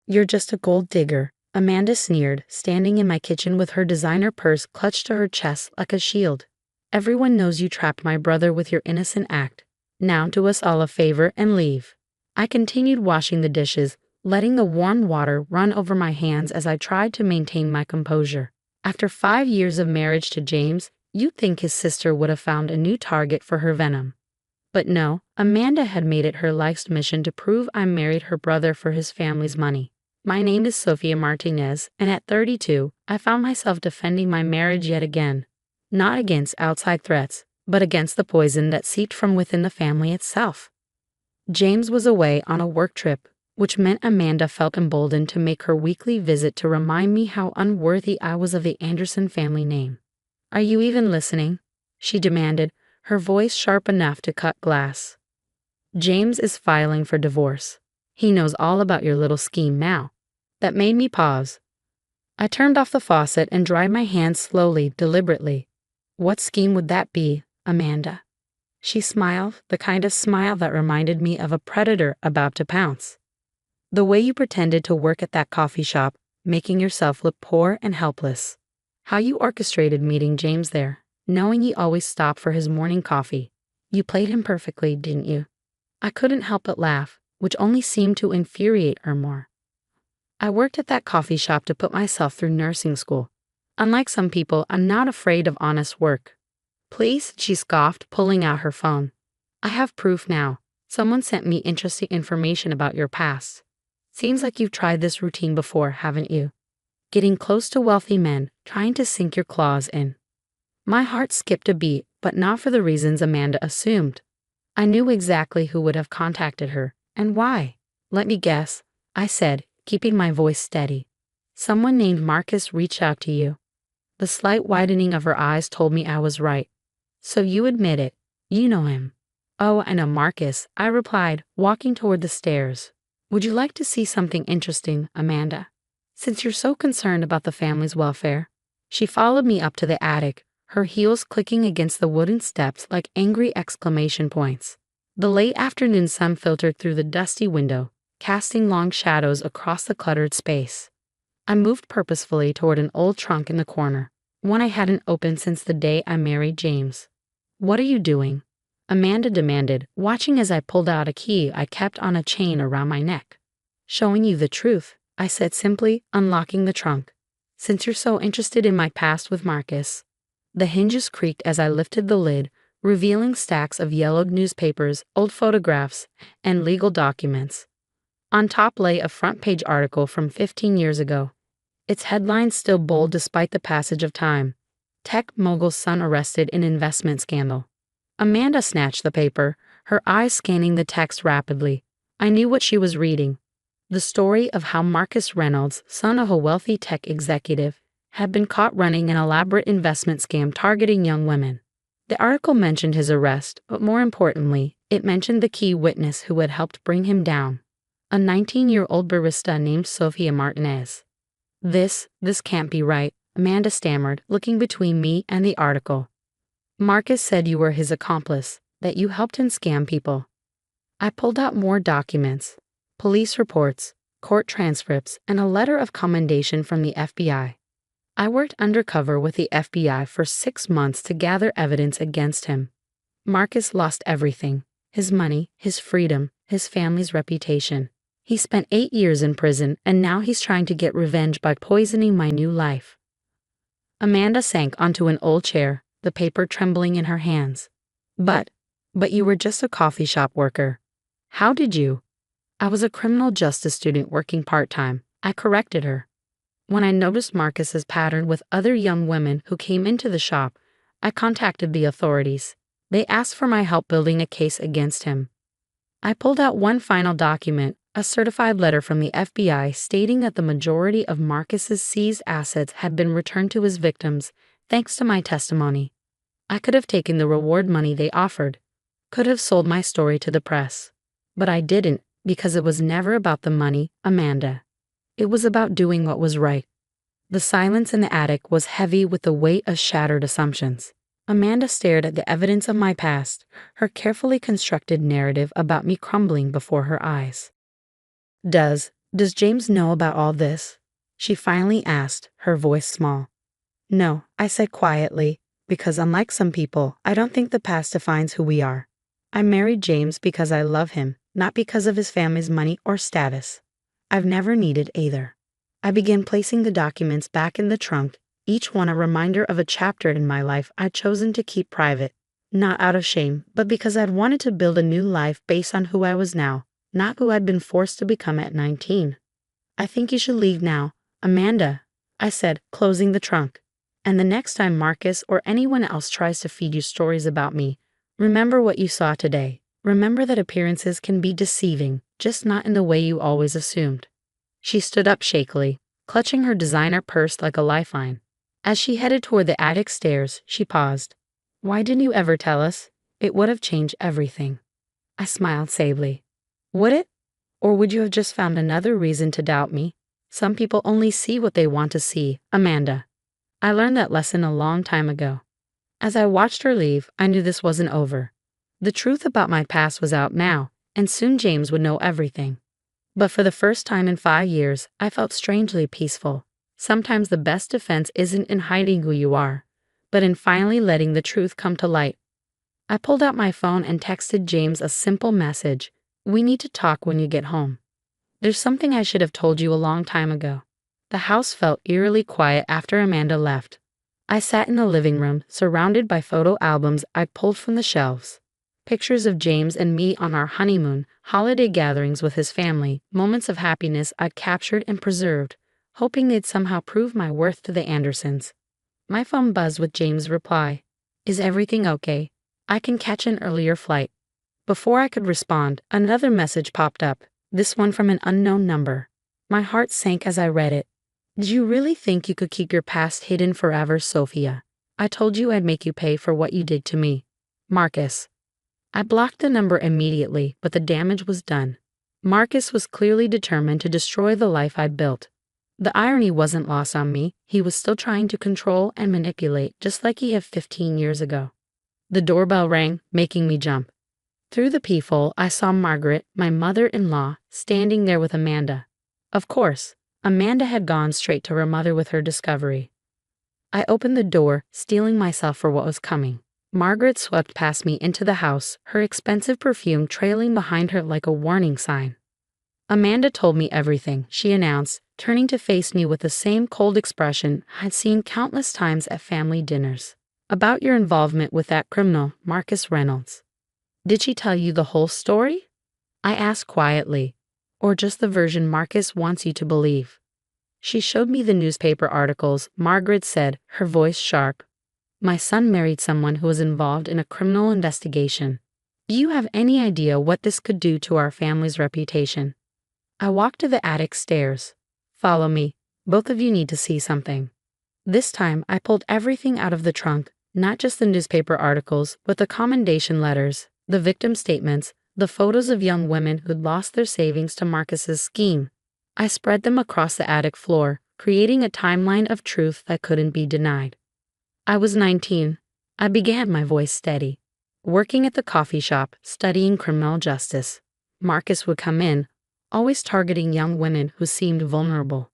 You're just a gold digger, Amanda sneered, standing in my kitchen with her designer purse clutched to her chest like a shield. Everyone knows you trapped my brother with your innocent act. Now do us all a favor and leave. I continued washing the dishes, letting the warm water run over my hands as I tried to maintain my composure. After 5 years of marriage to James, you'd think his sister would have found a new target for her venom. But no, Amanda had made it her life's mission to prove I married her brother for his family's money. My name is Sofia Martinez, and at 32, I found myself defending my marriage yet again. Not against outside threats, but against the poison that seeped from within the family itself. James was away on a work trip, which meant Amanda felt emboldened to make her weekly visit to remind me how unworthy I was of the Anderson family name. "Are you even listening?" she demanded, her voice sharp enough to cut glass. "James is filing for divorce. He knows all about your little scheme now." That made me pause. I turned off the faucet and dried my hands slowly, deliberately. "What scheme would that be, Amanda?" She smiled, the kind of smile that reminded me of a predator about to pounce. "The way you pretended to work at that coffee shop, making yourself look poor and helpless. How you orchestrated meeting James there, knowing he always stopped for his morning coffee. You played him perfectly, didn't you?" I couldn't help but laugh, which only seemed to infuriate her more. "I worked at that coffee shop to put myself through nursing school. Unlike some people, I'm not afraid of honest work." "Please," she scoffed, pulling out her phone. "I have proof now. Someone sent me interesting information about your past. Seems like you've tried this routine before, haven't you? Getting close to wealthy men, trying to sink your claws in." My heart skipped a beat, but not for the reasons Amanda assumed. I knew exactly who would have contacted her, and why. "Let me guess," I said, keeping my voice steady. "Someone named Marcus reached out to you." The slight widening of her eyes told me I was right. "So you admit it. You know him." "Oh, I know Marcus," I replied, walking toward the stairs. "Would you like to see something interesting, Amanda? Since you're so concerned about the family's welfare." She followed me up to the attic, her heels clicking against the wooden steps like angry exclamation points. The late afternoon sun filtered through the dusty window, casting long shadows across the cluttered space. I moved purposefully toward an old trunk in the corner, one I hadn't opened since the day I married James. "What are you doing?" Amanda demanded, watching as I pulled out a key I kept on a chain around my neck. "Showing you the truth," I said simply, unlocking the trunk. "Since you're so interested in my past with Marcus." The hinges creaked as I lifted the lid, revealing stacks of yellowed newspapers, old photographs, and legal documents. On top lay a front-page article from 15 years ago. Its headlines still bold despite the passage of time. "Tech mogul's son arrested in investment scandal." Amanda snatched the paper, her eyes scanning the text rapidly. I knew what she was reading. The story of how Marcus Reynolds, son of a wealthy tech executive, had been caught running an elaborate investment scam targeting young women. The article mentioned his arrest, but more importantly, it mentioned the key witness who had helped bring him down. A 19-year-old barista named Sofia Martinez. This can't be right," Amanda stammered, looking between me and the article. "Marcus said you were his accomplice, that you helped him scam people." I pulled out more documents, police reports, court transcripts, and a letter of commendation from the FBI. I worked undercover with the FBI for 6 months to gather evidence against him. Marcus lost everything: his money, his freedom, his family's reputation. He spent 8 years in prison, and now he's trying to get revenge by poisoning my new life. Amanda sank onto an old chair, the paper trembling in her hands. But you were just a coffee shop worker. How did you?" "I was a criminal justice student working part-time," I corrected her. "When I noticed Marcus's pattern with other young women who came into the shop, I contacted the authorities. They asked for my help building a case against him." I pulled out one final document, a certified letter from the FBI stating that the majority of Marcus's seized assets had been returned to his victims, thanks to my testimony. I could have taken the reward money they offered, could have sold my story to the press. But I didn't, because it was never about the money, Amanda. It was about doing what was right. The silence in the attic was heavy with the weight of shattered assumptions. Amanda stared at the evidence of my past, her carefully constructed narrative about me crumbling before her eyes. Does Does James know about all this? She finally asked, her voice small. No, I said quietly, because unlike some people, I don't think the past defines who we are. I married James because I love him, not because of his family's money or status. I've never needed either. I began placing the documents back in the trunk, each one a reminder of a chapter in my life I'd chosen to keep private, not out of shame, but because I'd wanted to build a new life based on who I was now, not who I'd been forced to become at 19. I think you should leave now, Amanda, I said, closing the trunk. And the next time Marcus or anyone else tries to feed you stories about me, remember what you saw today. Remember that appearances can be deceiving, just not in the way you always assumed. She stood up shakily, clutching her designer purse like a lifeline. As she headed toward the attic stairs, she paused. Why didn't you ever tell us? It would have changed everything. I smiled sadly. Would it? Or would you have just found another reason to doubt me? Some people only see what they want to see, Amanda. I learned that lesson a long time ago. As I watched her leave, I knew this wasn't over. The truth about my past was out now, and soon James would know everything. But for the first time in 5 years, I felt strangely peaceful. Sometimes the best defense isn't in hiding who you are, but in finally letting the truth come to light. I pulled out my phone and texted James a simple message. We need to talk when you get home. There's something I should have told you a long time ago. The house felt eerily quiet after Amanda left. I sat in the living room, surrounded by photo albums I'd pulled from the shelves. Pictures of James and me on our honeymoon, holiday gatherings with his family, moments of happiness I'd captured and preserved, hoping they'd somehow prove my worth to the Andersons. My phone buzzed with James' reply. Is everything okay? I can catch an earlier flight. Before I could respond, another message popped up, this one from an unknown number. My heart sank as I read it. Did you really think you could keep your past hidden forever, Sophia? I told you I'd make you pay for what you did to me. Marcus. I blocked the number immediately, but the damage was done. Marcus was clearly determined to destroy the life I'd built. The irony wasn't lost on me. He was still trying to control and manipulate, just like he had 15 years ago. The doorbell rang, making me jump. Through the peephole, I saw Margaret, my mother-in-law, standing there with Amanda. Of course, Amanda had gone straight to her mother with her discovery. I opened the door, steeling myself for what was coming. Margaret swept past me into the house, her expensive perfume trailing behind her like a warning sign. Amanda told me everything, she announced, turning to face me with the same cold expression I'd seen countless times at family dinners. About your involvement with that criminal, Marcus Reynolds. Did she tell you the whole story? I asked quietly. Or just the version Marcus wants you to believe? She showed me the newspaper articles, Margaret said, her voice sharp. My son married someone who was involved in a criminal investigation. Do you have any idea what this could do to our family's reputation? I walked to the attic stairs. Follow me. Both of you need to see something. This time, I pulled everything out of the trunk, not just the newspaper articles, but the commendation letters, the victim statements, the photos of young women who'd lost their savings to Marcus's scheme. I spread them across the attic floor, creating a timeline of truth that couldn't be denied. I was 19. I began, my voice steady. Working at the coffee shop, studying criminal justice. Marcus would come in, always targeting young women who seemed vulnerable.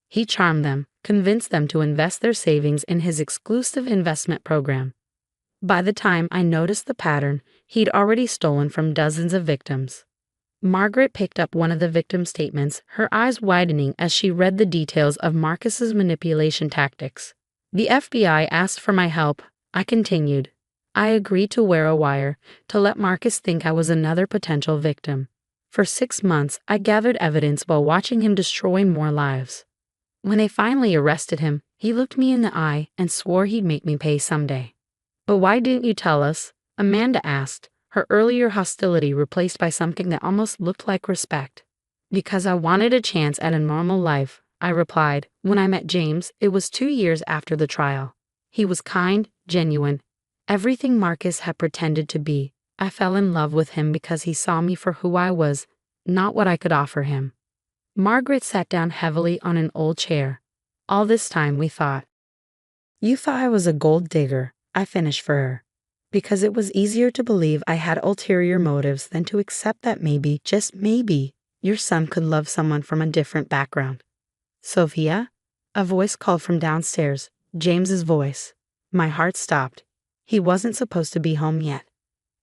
He charmed them, convinced them to invest their savings in his exclusive investment program. By the time I noticed the pattern, he'd already stolen from dozens of victims. Margaret picked up one of the victim statements, her eyes widening as she read the details of Marcus's manipulation tactics. The FBI asked for my help. I continued. I agreed to wear a wire, to let Marcus think I was another potential victim. For 6 months, I gathered evidence while watching him destroy more lives. When they finally arrested him, he looked me in the eye and swore he'd make me pay someday. But why didn't you tell us? Amanda asked, her earlier hostility replaced by something that almost looked like respect. Because I wanted a chance at a normal life, I replied. When I met James, it was 2 years after the trial. He was kind, genuine, everything Marcus had pretended to be. I fell in love with him because he saw me for who I was, not what I could offer him. Margaret sat down heavily on an old chair. All this time we thought. You thought I was a gold digger, I finished for her. Because it was easier to believe I had ulterior motives than to accept that maybe, just maybe, Your son could love someone from a different background. Sophia? A voice called from downstairs, James's voice. My heart stopped. He wasn't supposed to be home yet.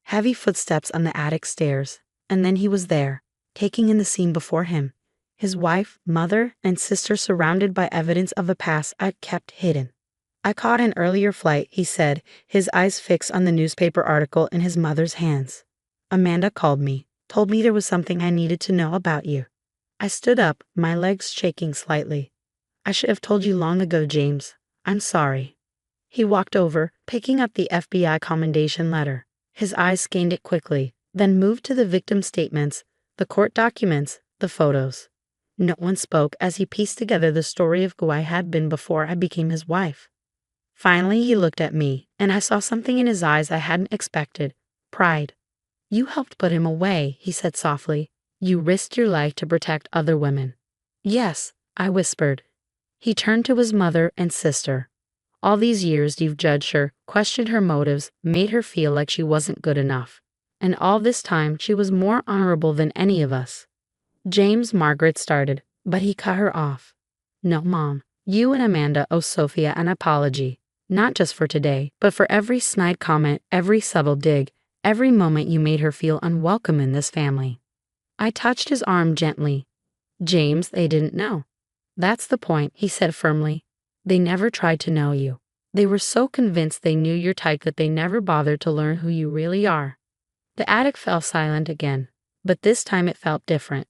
Heavy footsteps on the attic stairs, and then he was there, taking in the scene before him. His wife, mother, and sister surrounded by evidence of a past I'd kept hidden. I caught an earlier flight, he said, his eyes fixed on the newspaper article in his mother's hands. Amanda called me, told me there was something I needed to know about you. I stood up, my legs shaking slightly. I should have told you long ago, James. I'm sorry. He walked over, picking up the FBI commendation letter. His eyes scanned it quickly, then moved to the victim statements, the court documents, the photos. No one spoke as he pieced together the story of who I had been before I became his wife. Finally, he looked at me, and I saw something in his eyes I hadn't expected. Pride. You helped put him away, he said softly. You risked your life to protect other women. Yes, I whispered. He turned to his mother and sister. All these years you've judged her, questioned her motives, made her feel like she wasn't good enough. And all this time she was more honorable than any of us. James, Margaret started, but he cut her off. No, Mom, you and Amanda owe Sophia an apology. Not just for today, but for every snide comment, every subtle dig, every moment you made her feel unwelcome in this family. I touched his arm gently. James, they didn't know. That's the point, he said firmly. They never tried to know you. They were so convinced they knew your type that they never bothered to learn who you really are. The attic fell silent again, but this time it felt different.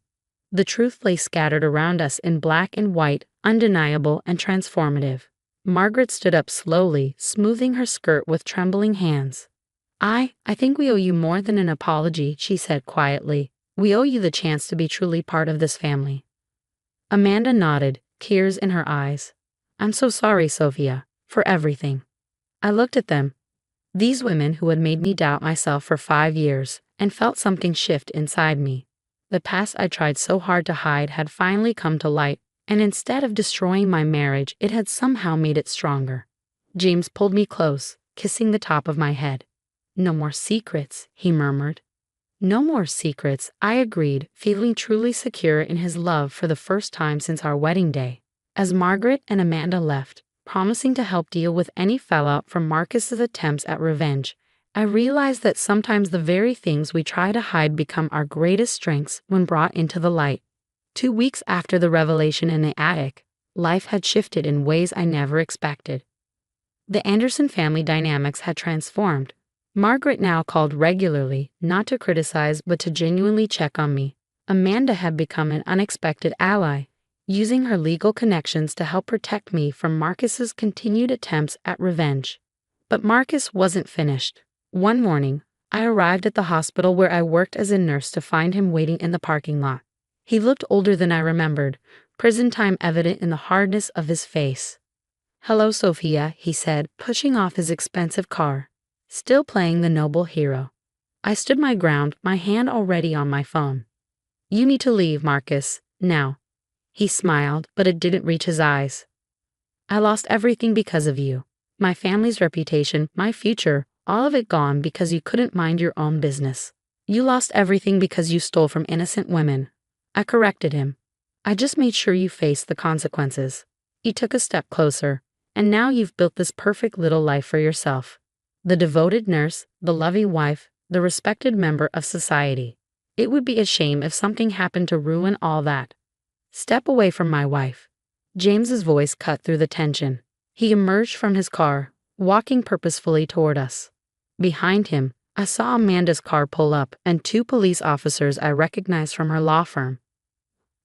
The truth lay scattered around us in black and white, undeniable and transformative. Margaret stood up slowly, smoothing her skirt with trembling hands. I think we owe you more than an apology, she said quietly. We owe you the chance to be truly part of this family. Amanda nodded, tears in her eyes. I'm so sorry, Sophia, for everything. I looked at them. These women who had made me doubt myself for 5 years, and felt something shift inside me. The past I tried so hard to hide had finally come to light, and instead of destroying my marriage, it had somehow made it stronger. James pulled me close, kissing the top of my head. No more secrets, he murmured. No more secrets, I agreed, feeling truly secure in his love for the first time since our wedding day. As Margaret and Amanda left, promising to help deal with any fallout from Marcus's attempts at revenge, I realized that sometimes the very things we try to hide become our greatest strengths when brought into the light. 2 weeks after the revelation in the attic, life had shifted in ways I never expected. The Anderson family dynamics had transformed. Margaret now called regularly, not to criticize but to genuinely check on me. Amanda had become an unexpected ally, using her legal connections to help protect me from Marcus's continued attempts at revenge. But Marcus wasn't finished. One morning, I arrived at the hospital where I worked as a nurse to find him waiting in the parking lot. He looked older than I remembered, prison time evident in the hardness of his face. Hello, Sophia, he said, pushing off his expensive car, still playing the noble hero. I stood my ground, my hand already on my phone. You need to leave, Marcus, now. He smiled, but it didn't reach his eyes. I lost everything because of you. My family's reputation, my future, all of it gone because you couldn't mind your own business. You lost everything because you stole from innocent women. I corrected him. I just made sure you faced the consequences. He took a step closer, and now you've built this perfect little life for yourself. The devoted nurse, the loving wife, the respected member of society. It would be a shame if something happened to ruin all that. Step away from my wife. James's voice cut through the tension. He emerged from his car, walking purposefully toward us. Behind him, I saw Amanda's car pull up and 2 police officers I recognized from her law firm.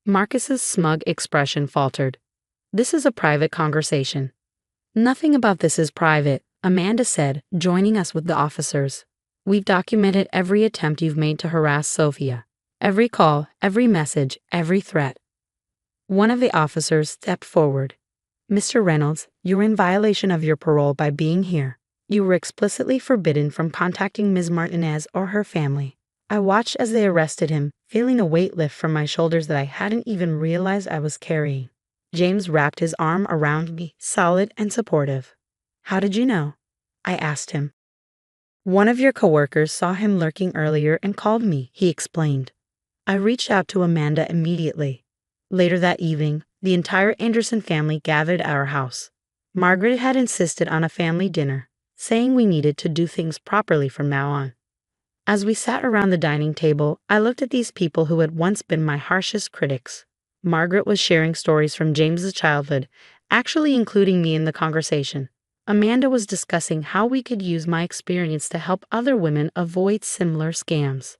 Marcus's smug expression faltered. This is a private conversation. Nothing about this is private, Amanda said, joining us with the officers. We've documented every attempt you've made to harass Sophia. Every call, every message, every threat. One of the officers stepped forward. Mr. Reynolds, you're in violation of your parole by being here. You were explicitly forbidden from contacting Ms. Martinez or her family. I watched as they arrested him, feeling a weight lift from my shoulders that I hadn't even realized I was carrying. James wrapped his arm around me, solid and supportive. How did you know? I asked him. One of your coworkers saw him lurking earlier and called me, he explained. I reached out to Amanda immediately. Later that evening, the entire Anderson family gathered at our house. Margaret had insisted on a family dinner, saying we needed to do things properly from now on. As we sat around the dining table, I looked at these people who had once been my harshest critics. Margaret was sharing stories from James's childhood, actually including me in the conversation. Amanda was discussing how we could use my experience to help other women avoid similar scams.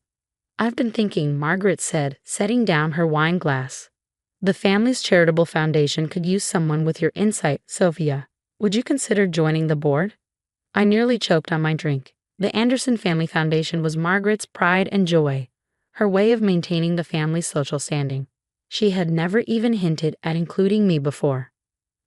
"I've been thinking," Margaret said, setting down her wine glass. "The family's charitable foundation could use someone with your insight, Sophia. Would you consider joining the board?" I nearly choked on my drink. The Anderson Family Foundation was Margaret's pride and joy, her way of maintaining the family's social standing. She had never even hinted at including me before.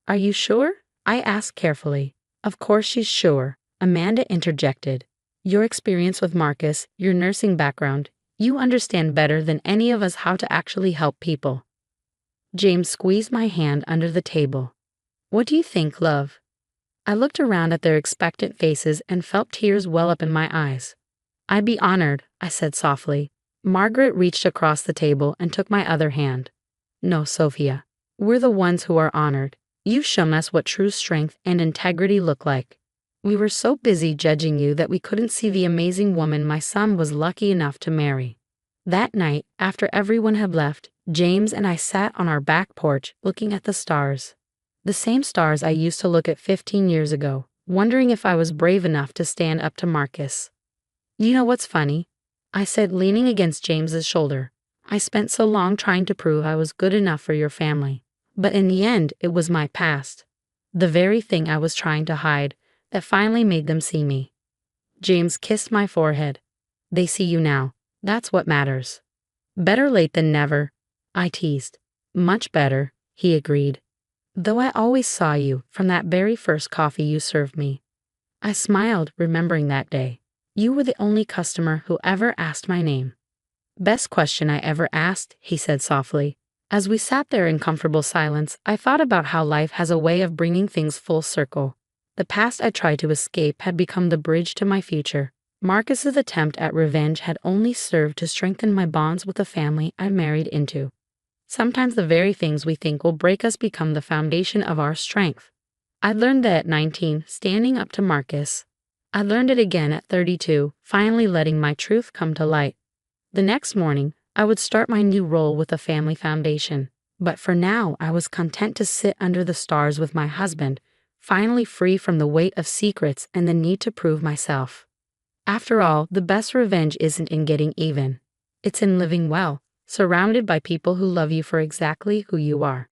"Are you sure?" I asked carefully. "Of course she's sure," Amanda interjected. "Your experience with Marcus, your nursing background, you understand better than any of us how to actually help people." James squeezed my hand under the table. "What do you think, love?" I looked around at their expectant faces and felt tears well up in my eyes. "I'd be honored," I said softly. Margaret reached across the table and took my other hand. "No, Sophia. We're the ones who are honored. You've shown us what true strength and integrity look like. We were so busy judging you that we couldn't see the amazing woman my son was lucky enough to marry." That night, after everyone had left, James and I sat on our back porch looking at the stars. The same stars I used to look at 15 years ago, wondering if I was brave enough to stand up to Marcus. "You know what's funny?" I said, leaning against James's shoulder. "I spent so long trying to prove I was good enough for your family. But in the end, it was my past, the very thing I was trying to hide, that finally made them see me." James kissed my forehead. "They see you now. That's what matters." "Better late than never," I teased. "Much better," he agreed. "Though I always saw you from that very first coffee you served me." I smiled, remembering that day. "You were the only customer who ever asked my name." "Best question I ever asked," he said softly. As we sat there in comfortable silence, I thought about how life has a way of bringing things full circle. The past I tried to escape had become the bridge to my future. Marcus's attempt at revenge had only served to strengthen my bonds with the family I married into. Sometimes the very things we think will break us become the foundation of our strength. I learned that at 19, standing up to Marcus. I learned it again at 32, finally letting my truth come to light. The next morning, I would start my new role with the family foundation. But for now, I was content to sit under the stars with my husband, finally free from the weight of secrets and the need to prove myself. After all, the best revenge isn't in getting even. It's in living well, surrounded by people who love you for exactly who you are.